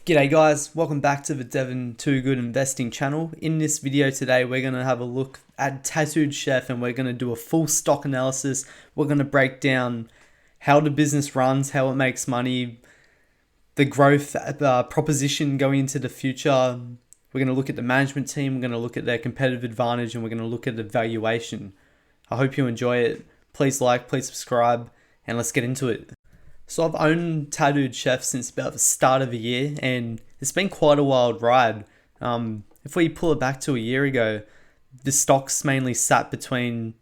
G'day guys, welcome back to the Devon Too Good Investing channel. In this video today, we're going to have a look at Tattooed Chef and we're going to do a full stock analysis. We're going to break down how the business runs, how it makes money, the growth proposition going into the future. We're going to look at the management team, we're going to look at their competitive advantage, and we're going to look at the valuation. I hope you enjoy it. Please like, please subscribe, and let's get into it. So I've owned Tattooed Chef since about the start of the year, and it's been quite a wild ride. If we pull it back to a year ago, the stocks mainly sat between,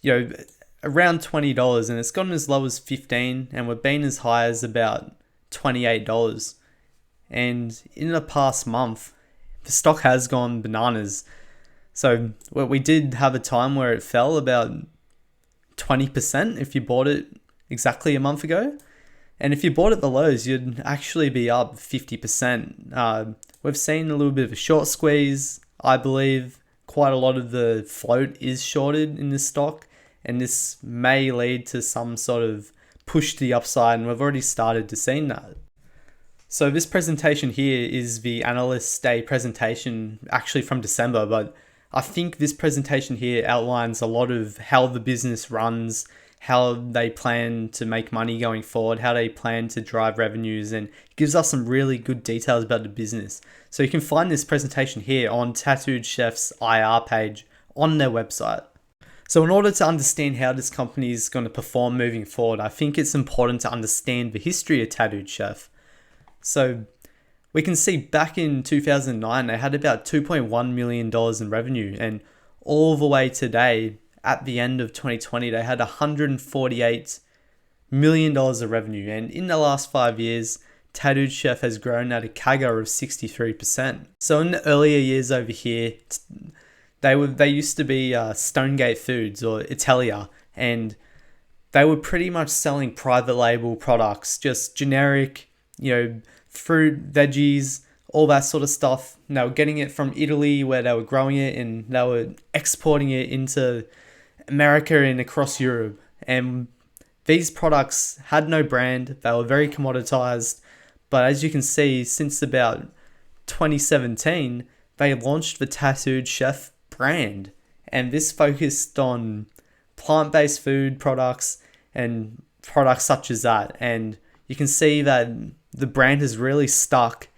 around $20, and it's gotten as low as $15, and we've been as high as about $28. And in the past month, the stock has gone bananas. So we did have a time where it fell about 20% if you bought it exactly a month ago. And if you bought at the lows, you'd actually be up 50%. We've seen a little bit of a short squeeze. I believe quite a lot of the float is shorted in this stock, and this may lead to some sort of push to the upside, and we've already started to see that. So this presentation here is the Analyst Day presentation, actually from December, but I think this presentation here outlines a lot of how the business runs, how they plan to make money going forward, how they plan to drive revenues, and it gives us some really good details about the business. So you can find this presentation here on Tattooed Chef's IR page on their website. So in order to understand how this company is going to perform moving forward, I think it's important to understand the history of Tattooed Chef. So we can see back in 2009, they had about $2.1 million in revenue, and all the way today, at the end of 2020, they had $148 million of revenue. And in the last 5 years, Tattooed Chef has grown at a CAGR of 63%. So in the earlier years over here, they used to be Stonegate Foods or Italia, and they were pretty much selling private label products, just generic, fruit, veggies, all that sort of stuff. And they were getting it from Italy where they were growing it, and they were exporting it into America and across Europe. And these products had no brand. They were very commoditized. But as you can see, since about 2017, they launched the Tattooed Chef brand. And this focused on plant-based food products and products such as that. And you can see that the brand has really stuck,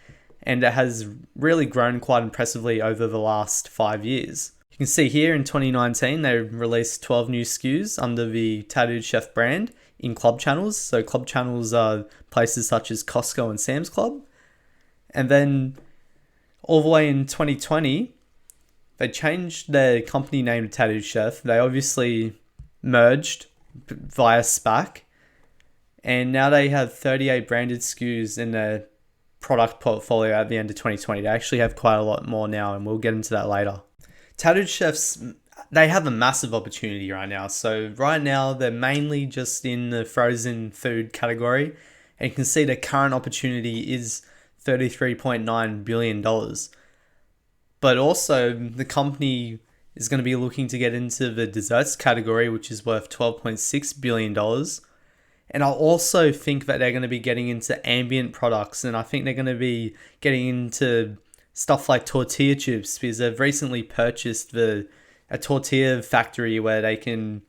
and it has really grown quite impressively over the last 5 years. You can see here in 2019, they released 12 new SKUs under the Tattooed Chef brand in club channels. So club channels are places such as Costco and Sam's Club. And then all the way in 2020, they changed their company name to Tattooed Chef. They obviously merged via SPAC. And now they have 38 branded SKUs in their product portfolio at the end of 2020. They actually have quite a lot more now, and we'll get into that later. Tattooed Chefs, they have a massive opportunity right now. So right now, they're mainly just in the frozen food category. And you can see the current opportunity is $33.9 billion. But also, the company is going to be looking to get into the desserts category, which is worth $12.6 billion. And I also think that they're going to be getting into ambient products, and I think they're going to be getting into stuff like tortilla chips, because they've recently purchased a tortilla factory where they can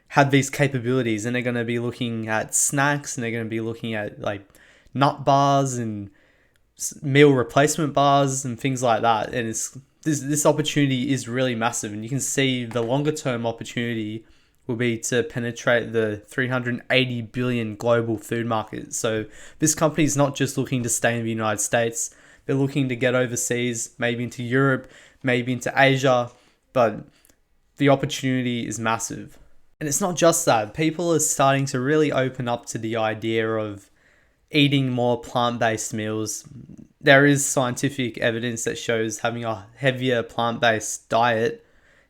have these capabilities, and they're going to be looking at snacks, and they're going to be looking at like nut bars and meal replacement bars and things like that. And this opportunity is really massive, and you can see the longer term opportunity will be to penetrate the 380 billion global food market. So this company is not just looking to stay in the United States. They're looking to get overseas, maybe into Europe, maybe into Asia, but the opportunity is massive. And it's not just that. People are starting to really open up to the idea of eating more plant-based meals. There is scientific evidence that shows having a heavier plant-based diet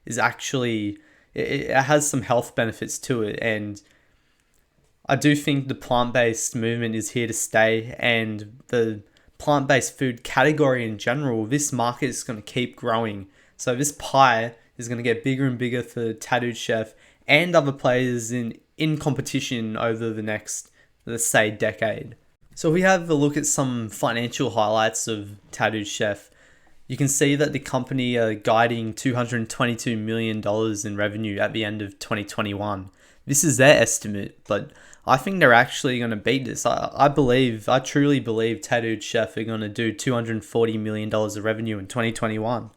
is actually, it has some health benefits to it. And I do think the plant-based movement is here to stay, and the plant-based food category in general, this market is going to keep growing. So this pie is going to get bigger and bigger for Tattooed Chef and other players in competition over the next, let's say, decade. So if we have a look at some financial highlights of Tattooed Chef, you can see that the company are guiding $222 million in revenue at the end of 2021. This is their estimate, but I think they're actually going to beat this. I truly believe Tattooed Chef are going to do $240 million of revenue in 2021.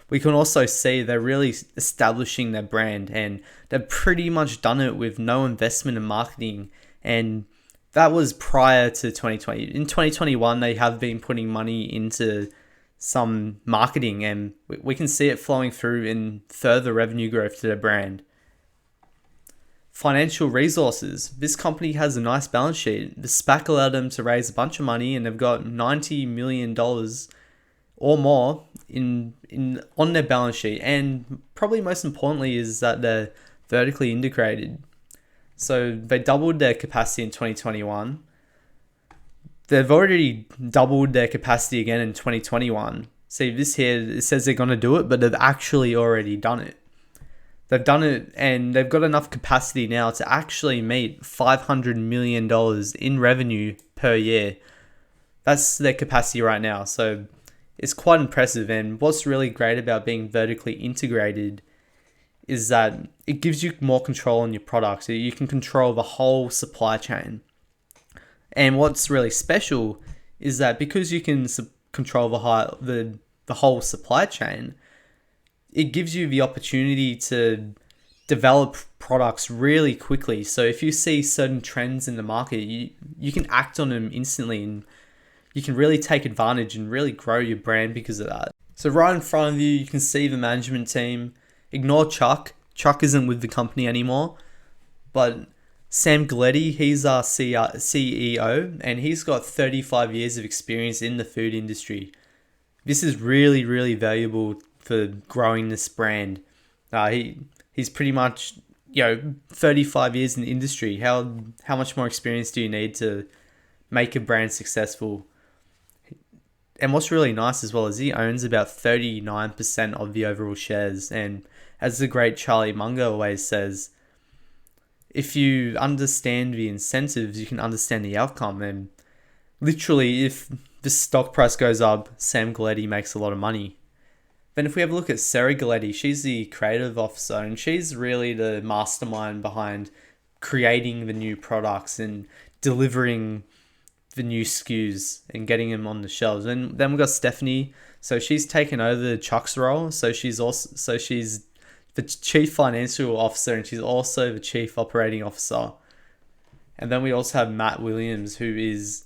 We can also see they're really establishing their brand, and they've pretty much done it with no investment in marketing, and that was prior to 2020. In 2021, they have been putting money into some marketing, and we can see it flowing through in further revenue growth to their brand. Financial resources. This company has a nice balance sheet. The SPAC allowed them to raise a bunch of money, and they've got $90 million or more in on their balance sheet. And probably most importantly is that they're vertically integrated. So they doubled their capacity in 2021. They've already doubled their capacity again in 2021. See, this here, it says they're going to do it, but they've actually already done it. They've done it, and they've got enough capacity now to actually meet $500 million in revenue per year. That's their capacity right now. So it's quite impressive. And what's really great about being vertically integrated is that it gives you more control on your products. So you can control the whole supply chain. And what's really special is that because you can control the whole supply chain, it gives you the opportunity to develop products really quickly. So if you see certain trends in the market, you can act on them instantly, and you can really take advantage and really grow your brand because of that. So right in front of you, you can see the management team. Ignore Chuck. Chuck isn't with the company anymore. But Sam Galletti, he's our CEO, and he's got 35 years of experience in the food industry. This is really, really valuable for growing this brand. He's pretty much 35 years in the industry. How much more experience do you need to make a brand successful? And what's really nice as well is he owns about 39% of the overall shares. And as the great Charlie Munger always says, if you understand the incentives, you can understand the outcome. And literally, if the stock price goes up, Sam Galletti makes a lot of money. Then if we have a look at Sarah Galletti, she's the creative officer, and she's really the mastermind behind creating the new products and delivering the new SKUs and getting them on the shelves. And then we've got Stephanie. So she's taken over Chuck's role. So she's the chief financial officer, and she's also the chief operating officer. And then we also have Matt Williams, who is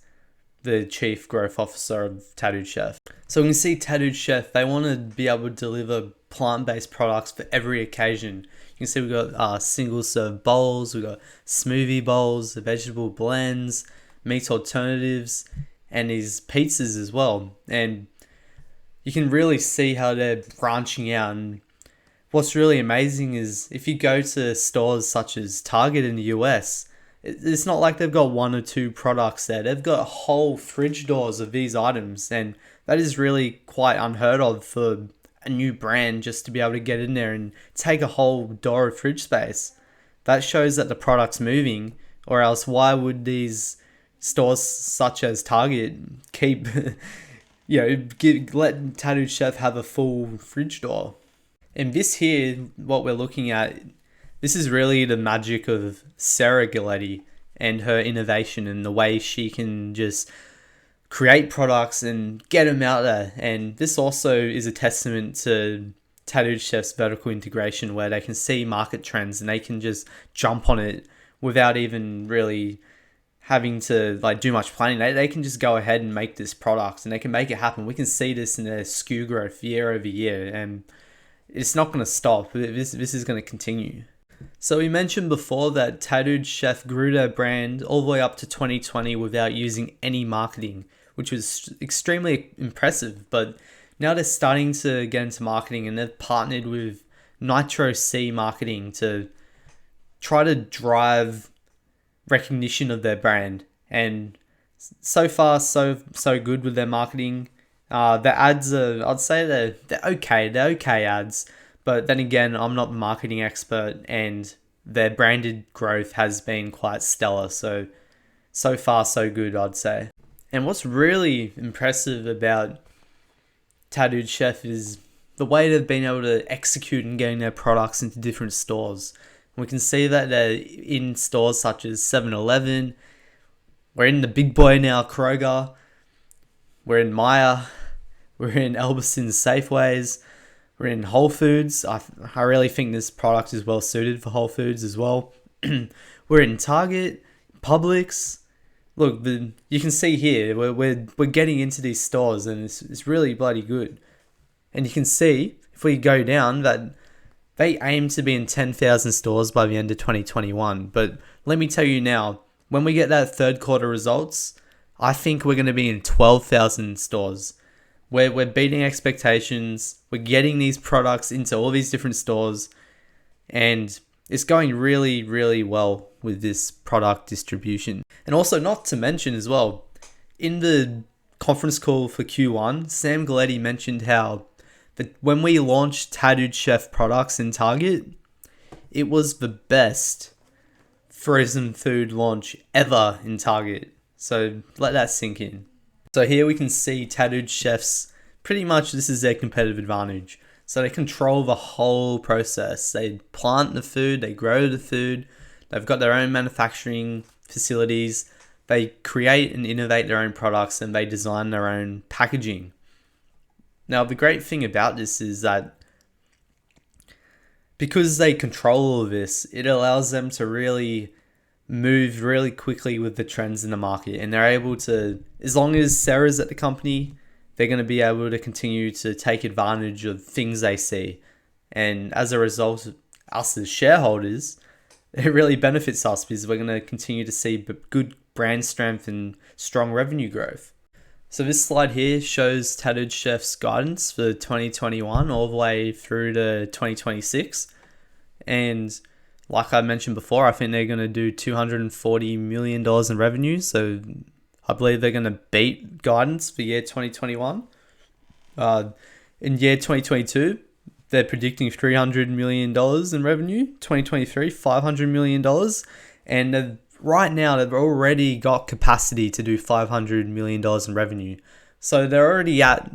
the chief growth officer of Tattooed Chef. So we can see Tattooed Chef, they want to be able to deliver plant-based products for every occasion. You can see we've got single serve bowls, we've got smoothie bowls, vegetable blends, meat alternatives, and these pizzas as well. And you can really see how they're branching out. And what's really amazing is if you go to stores such as Target in the US, it's not like they've got one or two products there. They've got whole fridge doors of these items, and that is really quite unheard of for a new brand just to be able to get in there and take a whole door of fridge space. That shows that the product's moving, or else why would these stores such as Target keep, let Tattooed Chef have a full fridge door? And this here, what we're looking at, this is really the magic of Sarah Galletti and her innovation and the way she can just create products and get them out there. And this also is a testament to Tattooed Chef's vertical integration, where they can see market trends and they can just jump on it without even really having to do much planning. They can just go ahead and make this product, and they can make it happen. We can see this in their SKU growth year over year, and it's not going to stop. This is going to continue. So we mentioned before that Tattooed Chef grew their brand all the way up to 2020 without using any marketing, which was extremely impressive. But now they're starting to get into marketing, and they've partnered with Nitro C Marketing to try to drive recognition of their brand. And so far, so good with their marketing. The ads are, I'd say they're okay. They're okay ads. But then again, I'm not the marketing expert, and their branded growth has been quite stellar. So So far, so good, I'd say. And what's really impressive about Tattooed Chef is the way they've been able to execute and getting their products into different stores. We can see that they're in stores such as 7-Eleven. We're in the big boy now, Kroger. We're in Meijer. We're in Albertsons Safeways. We're in Whole Foods. I really think this product is well suited for Whole Foods as well. We're in Target, Publix. Look, you can see here, we're getting into these stores and it's really bloody good. And you can see, if we go down, that they aim to be in 10,000 stores by the end of 2021. But let me tell you now, when we get that third quarter results, I think we're going to be in 12,000 stores. We're beating expectations. We're getting these products into all these different stores. And it's going really, really well with this product distribution. And also, not to mention as well, in the conference call for Q1, Sam Galletti mentioned how that when we launched Tattooed Chef products in Target, it was the best frozen food launch ever in Target. So let that sink in. So here we can see Tattooed Chefs, pretty much this is their competitive advantage. So they control the whole process. They plant the food, they grow the food, they've got their own manufacturing facilities, they create and innovate their own products, and they design their own packaging. Now, the great thing about this is that because they control all of this, it allows them to really move really quickly with the trends in the market. And they're able to, as long as Sarah's at the company, they're going to be able to continue to take advantage of things they see. And as a result, us as shareholders, it really benefits us because we're going to continue to see good brand strength and strong revenue growth. So this slide here shows Tattooed Chef's guidance for 2021 all the way through to 2026. And like I mentioned before, I think they're going to do $240 million in revenue. So I believe they're going to beat guidance for year 2021. In year 2022, they're predicting $300 million in revenue. 2023, $500 million. And right now, they've already got capacity to do $500 million in revenue. So they're already at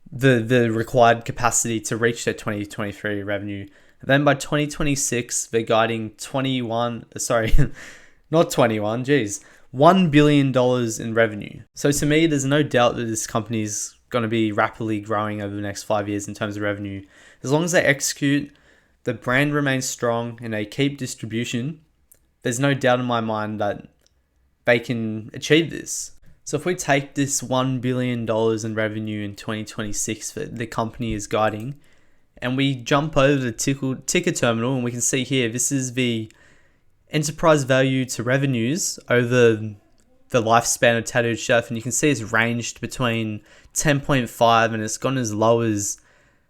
the required capacity to reach their 2023 revenue. And then by 2026, they're guiding $1 billion in revenue. So to me, there's no doubt that this company is going to be rapidly growing over the next 5 years in terms of revenue. As long as they execute, the brand remains strong, and they keep distribution, there's no doubt in my mind that they can achieve this. So if we take this $1 billion in revenue in 2026 that the company is guiding, and we jump over the ticker terminal, and we can see here, this is the enterprise value to revenues over the lifespan of Tattooed Chef, and you can see it's ranged between 10.5 and it's gone as low as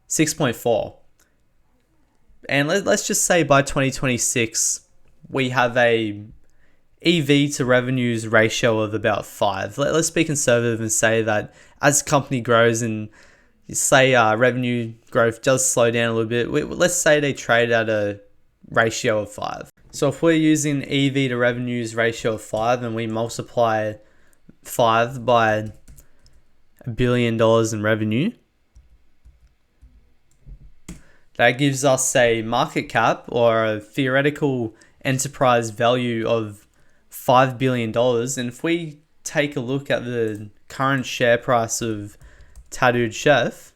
6.4. And let's just say by 2026, we have a EV to revenues ratio of about 5. Let's be conservative and say that as the company grows and say revenue growth does slow down a little bit, let's say they trade at a ratio of 5. So if we're using EV to revenues ratio of 5 and we multiply 5 by $1 billion in revenue, that gives us a market cap or a theoretical enterprise value of $5 billion. And if we take a look at the current share price of Tattooed Chef,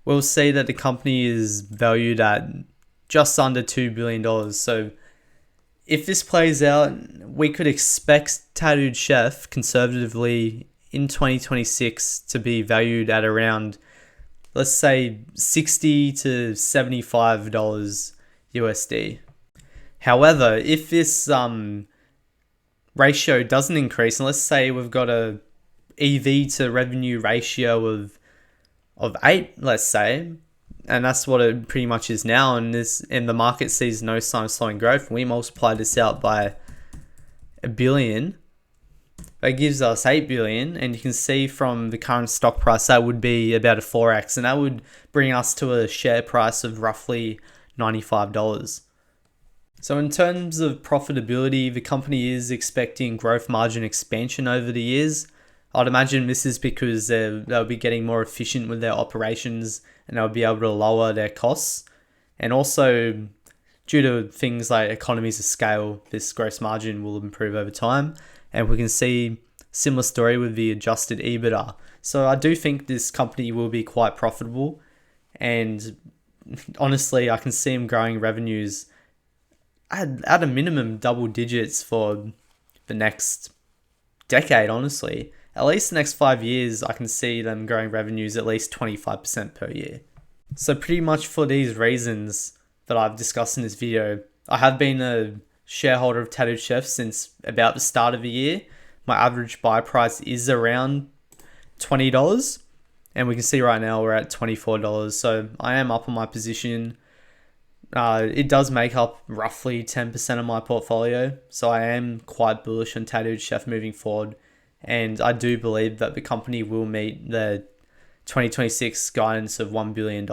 we'll see that the company is valued at just under $2 billion. So if this plays out, we could expect Tattooed Chef conservatively in 2026 to be valued at around, let's say, $60 to $75 USD. However, if this ratio doesn't increase, and let's say we've got a EV to revenue ratio of 8, let's say, and that's what it pretty much is now, and the market sees no sign of slowing growth, we multiply this out by $1 billion, that gives us $8 billion, and you can see from the current stock price that would be about a 4x, and that would bring us to a share price of roughly $95. So in terms of profitability, the company is expecting growth margin expansion over the years. I'd imagine this is because they'll be getting more efficient with their operations and they'll be able to lower their costs. And also, due to things like economies of scale, this gross margin will improve over time. And we can see similar story with the adjusted EBITDA. So I do think this company will be quite profitable. And honestly, I can see them growing revenues at a minimum double digits for the next decade, honestly. At least the next 5 years, I can see them growing revenues at least 25% per year. So pretty much for these reasons that I've discussed in this video, I have been a shareholder of Tattooed Chef since about the start of the year. My average buy price is around $20. And we can see right now we're at $24. So I am up on my position. It does make up roughly 10% of my portfolio. So I am quite bullish on Tattooed Chef moving forward. And I do believe that the company will meet the 2026 guidance of $1 billion.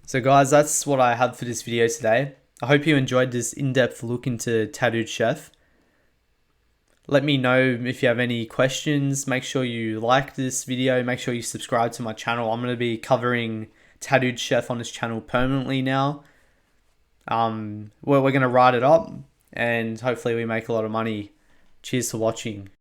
So guys, that's what I have for this video today. I hope you enjoyed this in-depth look into Tattooed Chef. Let me know if you have any questions. Make sure you like this video. Make sure you subscribe to my channel. I'm going to be covering Tattooed Chef on this channel permanently now. We're going to write it up and hopefully we make a lot of money. Cheers for watching.